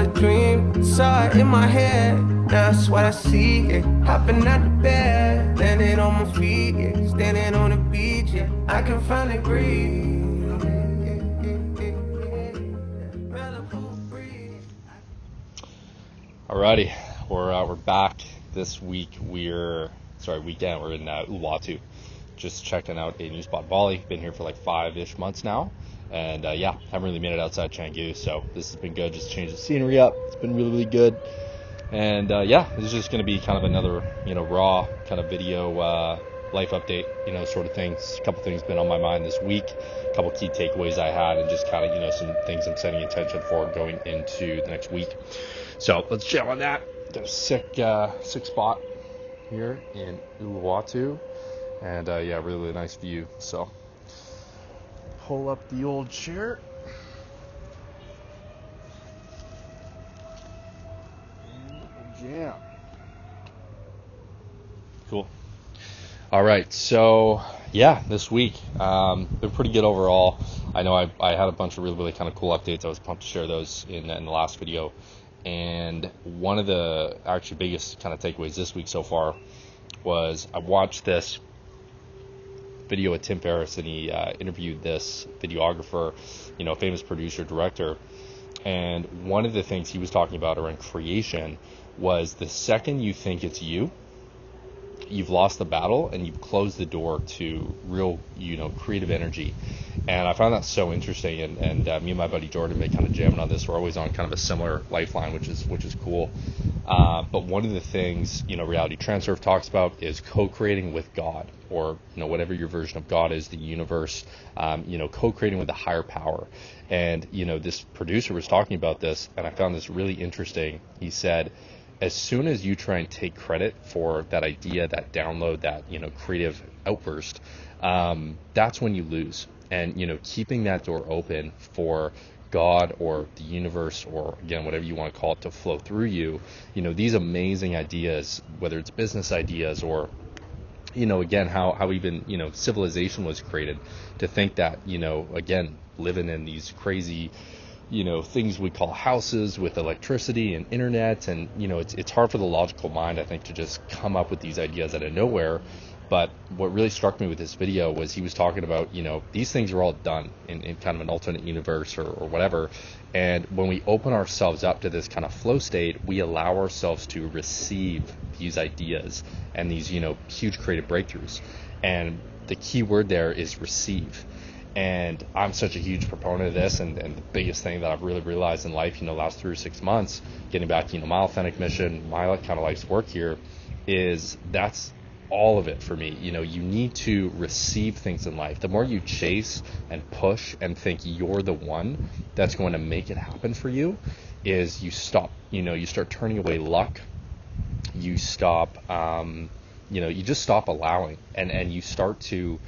a dream, saw it in my head. Now that's what I see, yeah. Hopping out the bed, landing on my feet, yeah. Standing on the beach, yeah. I can finally breathe. Alrighty, we're back this week. Weekend. We're in Uluwatu, just checking out a new spot in Bali. Been here for like 5-ish months now, and haven't really made it outside Canggu, so this has been good. Just change the scenery up. It's been really, really good, and this is just going to be kind of another raw kind of video life update, sort of things. A couple things been on my mind this week. A couple key takeaways I had, and just kind of some things I'm setting intention for going into the next week. So let's chat on that. Got a sick spot here in Uluwatu, and really nice view. So pull up the old chair. Yeah. Cool. All right. So this week been pretty good overall. I know I had a bunch of really, really kind of cool updates. I was pumped to share those in the last video. And one of the actually biggest kind of takeaways this week so far was I watched this video with Tim Ferriss, and he interviewed this videographer, famous producer, director. And one of the things he was talking about around creation was the second you think it's you've lost the battle and you've closed the door to real, creative energy. And I found that so interesting. And me and my buddy Jordan been kind of jamming on this. We're always on kind of a similar lifeline, which is cool. But one of the things, Reality Transurf talks about is co-creating with God, or, whatever your version of God is, the universe, co-creating with a higher power. And, this producer was talking about this, and I found this really interesting. He said, as soon as you try and take credit for that idea, that download, that, creative outburst, that's when you lose. And, keeping that door open for God or the universe, or again, whatever you want to call it, to flow through you, these amazing ideas, whether it's business ideas or, again, how even, civilization was created, to think that, again, living in these crazy, things we call houses with electricity and internet, and, it's hard for the logical mind, I think, to just come up with these ideas out of nowhere. But what really struck me with this video was he was talking about, these things are all done in kind of an alternate universe or whatever. And when we open ourselves up to this kind of flow state, we allow ourselves to receive these ideas and these, huge creative breakthroughs. And the key word there is receive. And I'm such a huge proponent of this, and the biggest thing that I've really realized in life, last 3 or 6 months, getting back to, my authentic mission, my kind of life's work here, is that's all of it for me. You need to receive things in life. The more you chase and push and think you're the one that's going to make it happen for you, is you stop, you start turning away luck. You stop, you just stop allowing, and you start to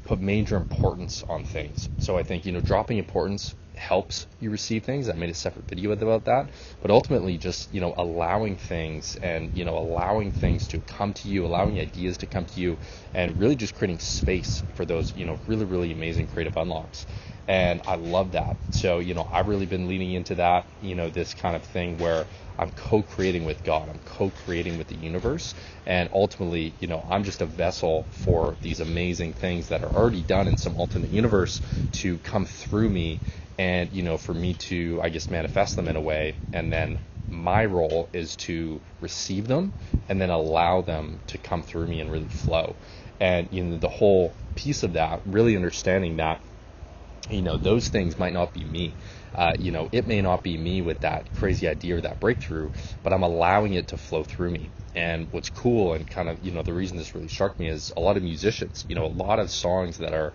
put major importance on things. So I think, dropping importance helps you receive things. I made a separate video about that, but ultimately just, allowing things, and, allowing things to come to you, allowing ideas to come to you, and really just creating space for those, really, really amazing creative unlocks. And I love that. So, I've really been leaning into that, this kind of thing where I'm co-creating with God, I'm co-creating with the universe, and ultimately, I'm just a vessel for these amazing things that are already done in some alternate universe to come through me, and, for me to, I guess, manifest them in a way. And then my role is to receive them and then allow them to come through me and really flow. And, the whole piece of that, really understanding that, those things might not be me. It may not be me with that crazy idea or that breakthrough, but I'm allowing it to flow through me. And what's cool, and kind of, the reason this really struck me, is a lot of musicians, a lot of songs that are,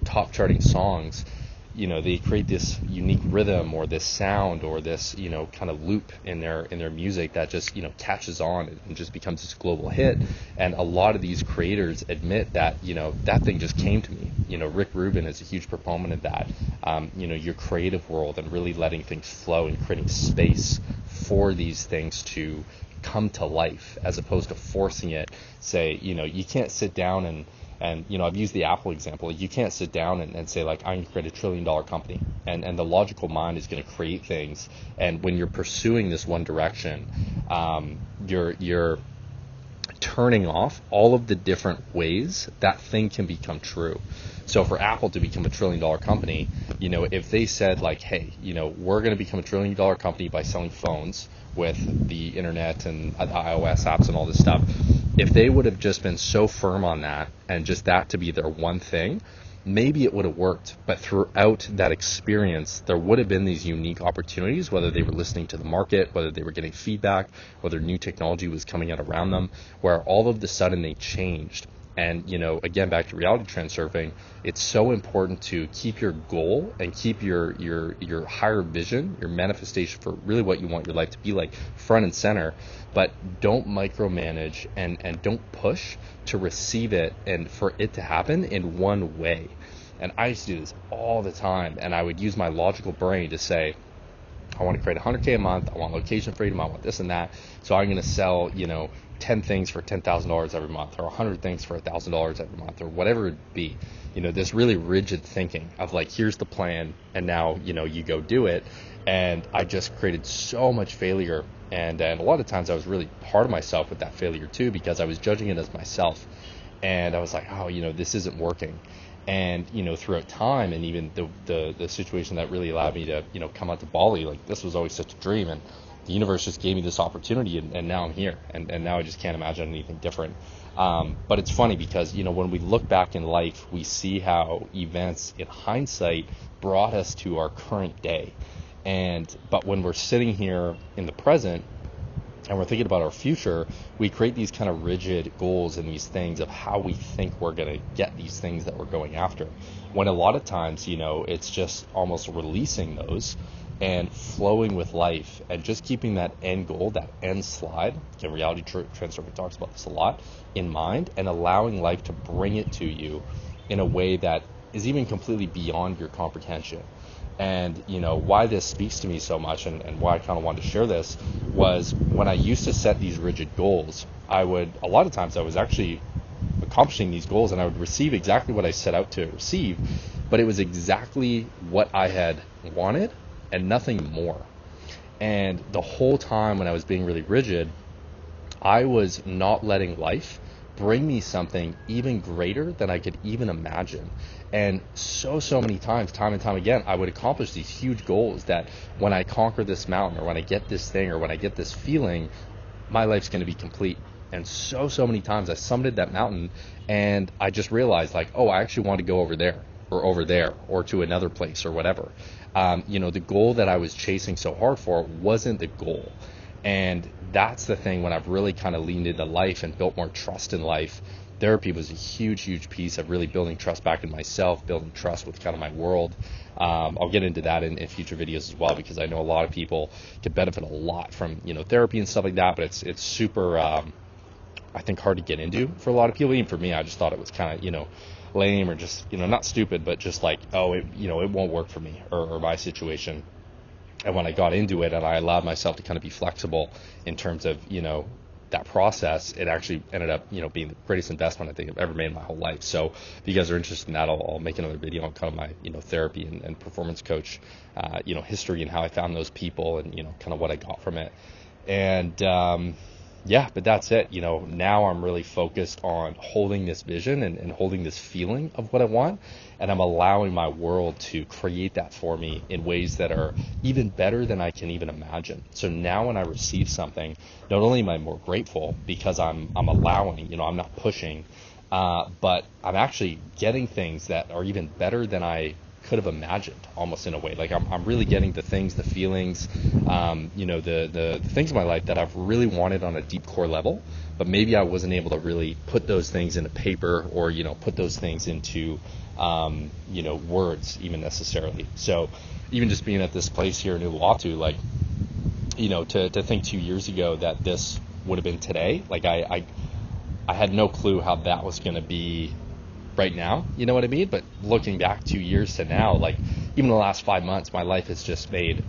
top charting songs, they create this unique rhythm or this sound or this, kind of loop in their music that just, catches on and just becomes this global hit. And a lot of these creators admit that, that thing just came to me. Rick Rubin is a huge proponent of that. Your creative world, and really letting things flow and creating space for these things to come to life, as opposed to forcing it. Say, you can't sit down And, I've used the Apple example. Like, you can't sit down and say, like, I'm going to create $1 trillion company. And the logical mind is going to create things. And when you're pursuing this one direction, you're turning off all of the different ways that thing can become true. So for Apple to become $1 trillion company, if they said, like, hey, we're going to become $1 trillion company by selling phones with the internet and the iOS apps and all this stuff, if they would have just been so firm on that and just that to be their one thing, maybe it would have worked. But throughout that experience, there would have been these unique opportunities, whether they were listening to the market, whether they were getting feedback, whether new technology was coming out around them, where all of a sudden they changed. And, again, back to reality transurfing, it's so important to keep your goal and keep your higher vision, your manifestation for really what you want your life to be like, front and center. But don't micromanage and don't push to receive it and for it to happen in one way. And I used to do this all the time, and I would use my logical brain to say, I want to create $100K a month, I want location freedom, I want this and that, so I'm going to sell, 10 things for $10,000 every month, or 100 things for $1,000 every month, or whatever it be. This really rigid thinking of, like, here's the plan, and now, you go do it. And I just created so much failure. And a lot of times I was really hard on myself with that failure too, because I was judging it as myself. And I was like, oh, this isn't working. And, throughout time, and even the situation that really allowed me to, come out to Bali, like, this was always such a dream. And the universe just gave me this opportunity, and now I'm here, and now I just can't imagine anything different. But it's funny because, when we look back in life, we see how events in hindsight brought us to our current day. But when we're sitting here in the present and we're thinking about our future, we create these kind of rigid goals and these things of how we think we're going to get these things that we're going after. When a lot of times, it's just almost releasing those and flowing with life and just keeping that end goal, that end slide, and reality transurfing talks about this a lot, in mind, and allowing life to bring it to you in a way that is even completely beyond your comprehension. And why this speaks to me so much, and why I kind of wanted to share this, was when I used to set these rigid goals, a lot of times I was actually accomplishing these goals, and I would receive exactly what I set out to receive, but it was exactly what I had wanted and nothing more. And the whole time when I was being really rigid, I was not letting life bring me something even greater than I could even imagine. And so many times, time and time again, I would accomplish these huge goals that when I conquer this mountain, or when I get this thing, or when I get this feeling, my life's going to be complete. And so many times I summited that mountain, and I just realized, like, oh, I actually want to go over there, or to another place, or whatever. The goal that I was chasing so hard for wasn't the goal. And that's the thing, when I've really kind of leaned into life and built more trust in life. Therapy was a huge piece of really building trust back in myself, building trust with kind of my world. I'll get into that in future videos as well, because I know a lot of people could benefit a lot from, therapy and stuff like that, but it's super, I think, hard to get into for a lot of people. Even for me, I just thought it was kind of, lame, or just, not stupid, but just like, oh, it won't work for me or my situation. And when I got into it and I allowed myself to kind of be flexible in terms of, that process, it actually ended up, being the greatest investment I think I've ever made in my whole life. So if you guys are interested in that, I'll make another video on kind of my, therapy and performance coach, history, and how I found those people, and, kind of what I got from it. And, but that's it. Now I'm really focused on holding this vision and holding this feeling of what I want. And I'm allowing my world to create that for me in ways that are even better than I can even imagine. So now when I receive something, not only am I more grateful because I'm allowing, I'm not pushing, but I'm actually getting things that are even better than I could have imagined, almost, in a way. Like I'm really getting the things, the feelings, the things in my life that I've really wanted on a deep core level, but maybe I wasn't able to really put those things into paper, or, put those things into, words even necessarily. So even just being at this place here in Uluwatu, like, to think 2 years ago that this would have been today, like I had no clue how that was going to be right now, you know what I mean? But looking back 2 years to now, like, even the last 5 months, my life has just made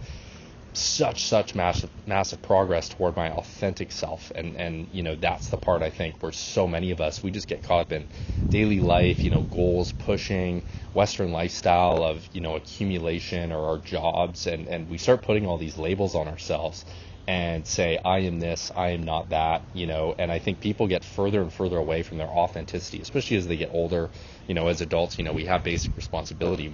such massive progress toward my authentic self. And that's the part I think where so many of us, we just get caught up in daily life, goals pushing, Western lifestyle of accumulation, or our jobs, and we start putting all these labels on ourselves and say, I am this, I am not that, and I think people get further and further away from their authenticity, especially as they get older. As adults, we have basic responsibility.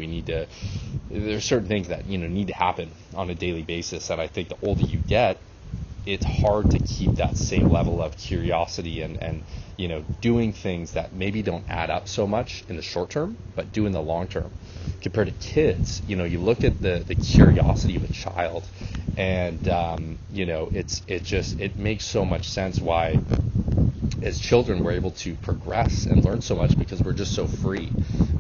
There's certain things that, need to happen on a daily basis. And I think the older you get, it's hard to keep that same level of curiosity and doing things that maybe don't add up so much in the short term, but do in the long term. Compared to kids, you look at the curiosity of a child, and it makes so much sense why as children we're able to progress and learn so much, because we're just so free.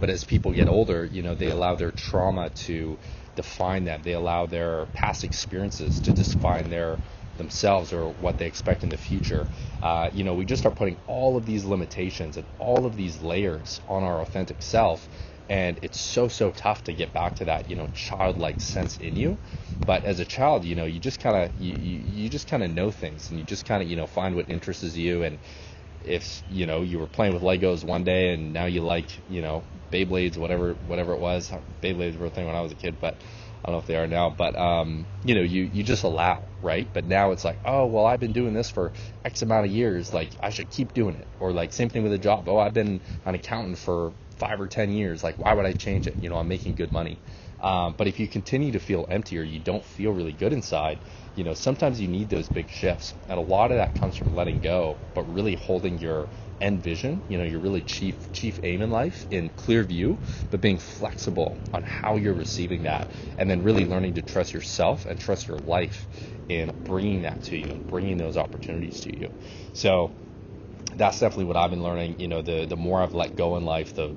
But as people get older, they allow their trauma to define them. They allow their past experiences to define themselves or what they expect in the future. We just start putting all of these limitations and all of these layers on our authentic self, and it's so tough to get back to that childlike sense in you. But as a child, you just kind of know things, and you just kind of find what interests you. And if you were playing with Legos one day and now you like Beyblades, whatever it was. Beyblades were a thing when I was a kid, but I don't know if they are now. But you just allow, right? But now it's like, oh well, I've been doing this for X amount of years, like I should keep doing it. Or like same thing with a job. Oh, I've been an accountant for 5 or 10 years, like why would I change it? I'm making good money. But if you continue to feel empty, or you don't feel really good inside, sometimes you need those big shifts. And a lot of that comes from letting go, but really holding your end vision, your really chief aim in life in clear view, but being flexible on how you're receiving that, and then really learning to trust yourself and trust your life in bringing that to you and bringing those opportunities to you. So that's definitely what I've been learning. The more I've let go in life, the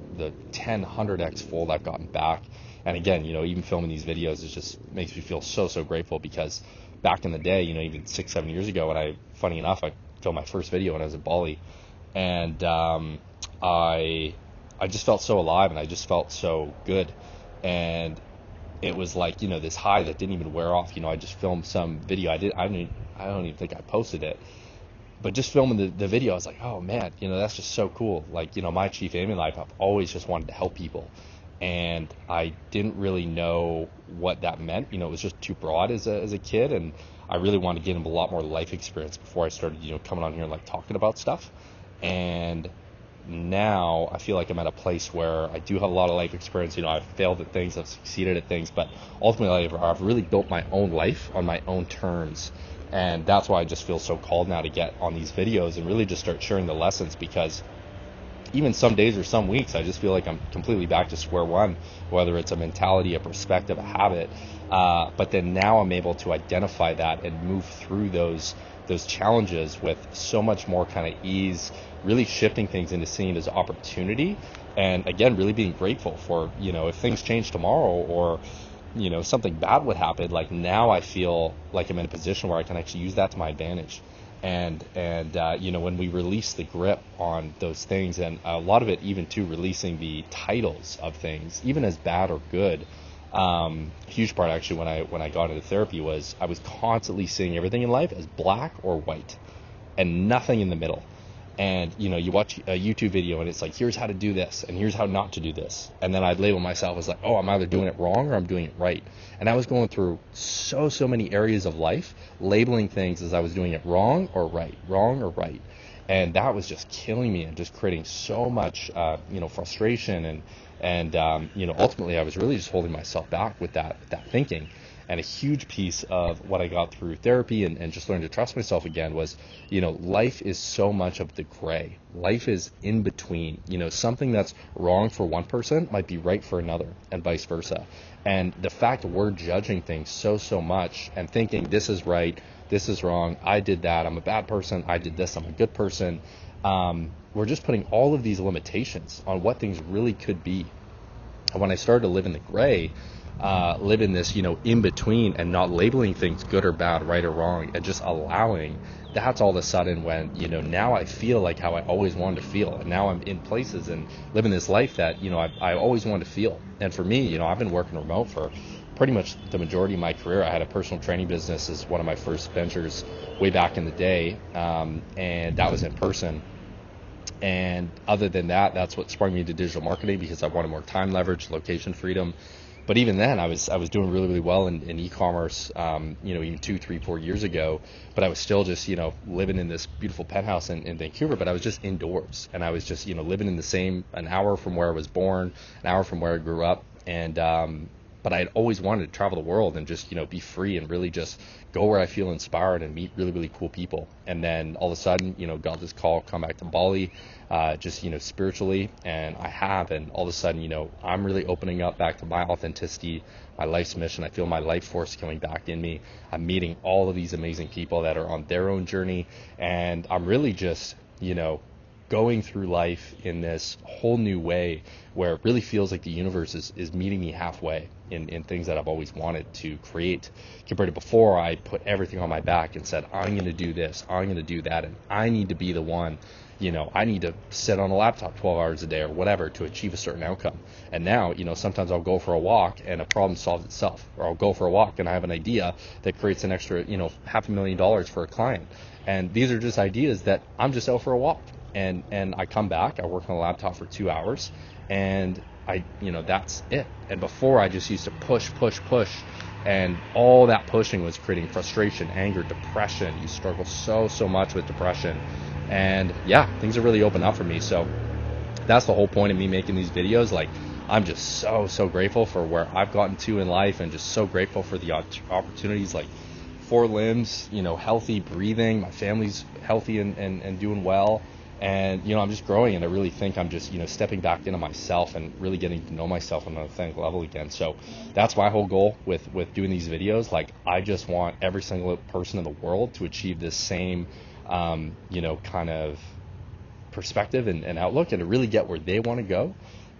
100x fold I've gotten back. And again, even filming these videos, it just makes me feel so grateful, because back in the day, even 6-7 years ago, when funny enough, I filmed my first video when I was in Bali, and I just felt so alive, and I just felt so good. And it was like, this high that didn't even wear off. I just filmed some video. I don't even think I posted it. But just filming the video, I was like, oh man, that's just so cool. Like, my chief aim in life, I've always just wanted to help people. And I didn't really know what that meant. It was just too broad as a kid. And I really wanted to get into a lot more life experience before I started, coming on here and like talking about stuff. And now I feel like I'm at a place where I do have a lot of life experience. I've failed at things, I've succeeded at things, but ultimately I've really built my own life on my own terms. And that's why I just feel so called now to get on these videos and really just start sharing the lessons, because even some days or some weeks, I just feel like I'm completely back to square one, whether it's a mentality, a perspective, a habit. But then now I'm able to identify that and move through those challenges with so much more kind of ease, really shifting things into seeing it as opportunity. And again, really being grateful for, if things change tomorrow, or something bad would happen, like now I feel like I'm in a position where I can actually use that to my advantage. And when we release the grip on those things, and a lot of it even to releasing the titles of things, even as bad or good, huge part actually when I got into therapy was I was constantly seeing everything in life as black or white and nothing in the middle. And you watch a YouTube video and it's like, here's how to do this and here's how not to do this, and then I'd label myself as like, oh, I'm either doing it wrong or I'm doing it right. And I was going through so many areas of life, labeling things as I was doing it wrong or right, and that was just killing me and just creating so much frustration, and ultimately I was really just holding myself back with that thinking. And a huge piece of what I got through therapy and just learning to trust myself again was, life is so much of the gray. Life is in between. Something that's wrong for one person might be right for another, and vice versa. And the fact that we're judging things so much and thinking this is right, this is wrong, I did that, I'm a bad person, I did this, I'm a good person. We're just putting all of these limitations on what things really could be. And when I started to live in the gray, live in this, in between, and not labeling things good or bad, right or wrong, and just allowing, that's all of a sudden when, now I feel like how I always wanted to feel. And now I'm in places and living this life that, I always wanted to feel. And for me, I've been working remote for pretty much the majority of my career. I had a personal training business as one of my first ventures way back in the day, and that was in person. And other than that, that's what sprung me into digital marketing, because I wanted more time leverage, location freedom. But even then, I was doing really, really well in e-commerce, even 2, 3, 4 years ago. But I was still just, living in this beautiful penthouse in Vancouver, but I was just indoors. And I was just, living in an hour from where I was born, an hour from where I grew up. And, but I had always wanted to travel the world and just, be free and really just go where I feel inspired and meet really, really cool people. And then all of a sudden, got this call, come back to Bali, just, spiritually. And I have, and all of a sudden, I'm really opening up back to my authenticity, my life's mission. I feel my life force coming back in me. I'm meeting all of these amazing people that are on their own journey. And I'm really just, going through life in this whole new way, where it really feels like the universe is meeting me halfway in things that I've always wanted to create, compared to before I put everything on my back and said, I'm going to do this, I'm going to do that, and I need to be the one, I need to sit on a laptop 12 hours a day or whatever to achieve a certain outcome. And now, sometimes I'll go for a walk and a problem solves itself, or I'll go for a walk and I have an idea that creates an extra, $500,000 for a client. And these are just ideas that I'm just out for a walk. And I come back, I work on the laptop for 2 hours, and that's it. And before, I just used to push, and all that pushing was creating frustration, anger, depression. You struggle so much with depression. And yeah, things have really opened up for me. So that's the whole point of me making these videos. Like, I'm just so grateful for where I've gotten to in life, and just so grateful for the opportunities, like 4 limbs, healthy, breathing, my family's healthy and doing well. And, I'm just growing, and I really think I'm just, stepping back into myself and really getting to know myself on an authentic level again. So that's my whole goal with doing these videos. Like, I just want every single person in the world to achieve this same, kind of perspective and outlook, and to really get where they want to go.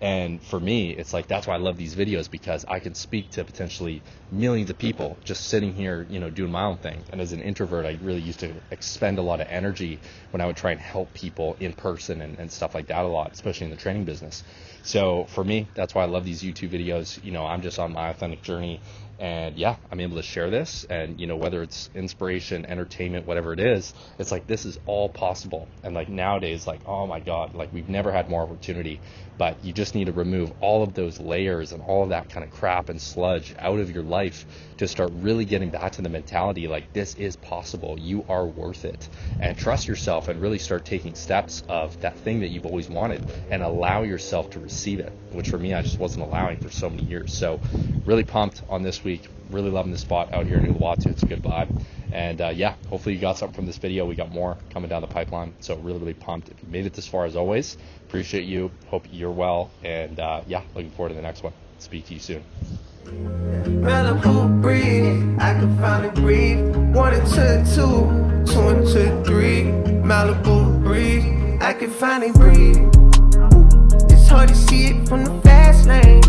And for me, it's like, that's why I love these videos, because I can speak to potentially millions of people just sitting here, doing my own thing. And as an introvert, I really used to expend a lot of energy when I would try and help people in person and stuff like that a lot, especially in the training business. So for me, that's why I love these YouTube videos. I'm just on my authentic journey. And yeah, I'm able to share this, and whether it's inspiration, entertainment, whatever it is, it's like, this is all possible. And like nowadays, like, oh my God, like we've never had more opportunity. But you just need to remove all of those layers and all of that kind of crap and sludge out of your life to start really getting back to the mentality, like, this is possible, you are worth it, and trust yourself, and really start taking steps of that thing that you've always wanted, and allow yourself to receive it, which for me, I just wasn't allowing for so many years. So really pumped on this week, really loving the spot out here in Uluwatu. It's a good vibe. And yeah, hopefully you got something from this video. We got more coming down the pipeline, so really pumped. If you made it this far, as always, appreciate you, hope you're well, and yeah, looking forward to the next one. Speak to you soon. Malibu breeze, I can finally breathe. 1 into 2, 2 into 3. Malibu breeze, I can finally breathe. It's hard to see it from the fast lane.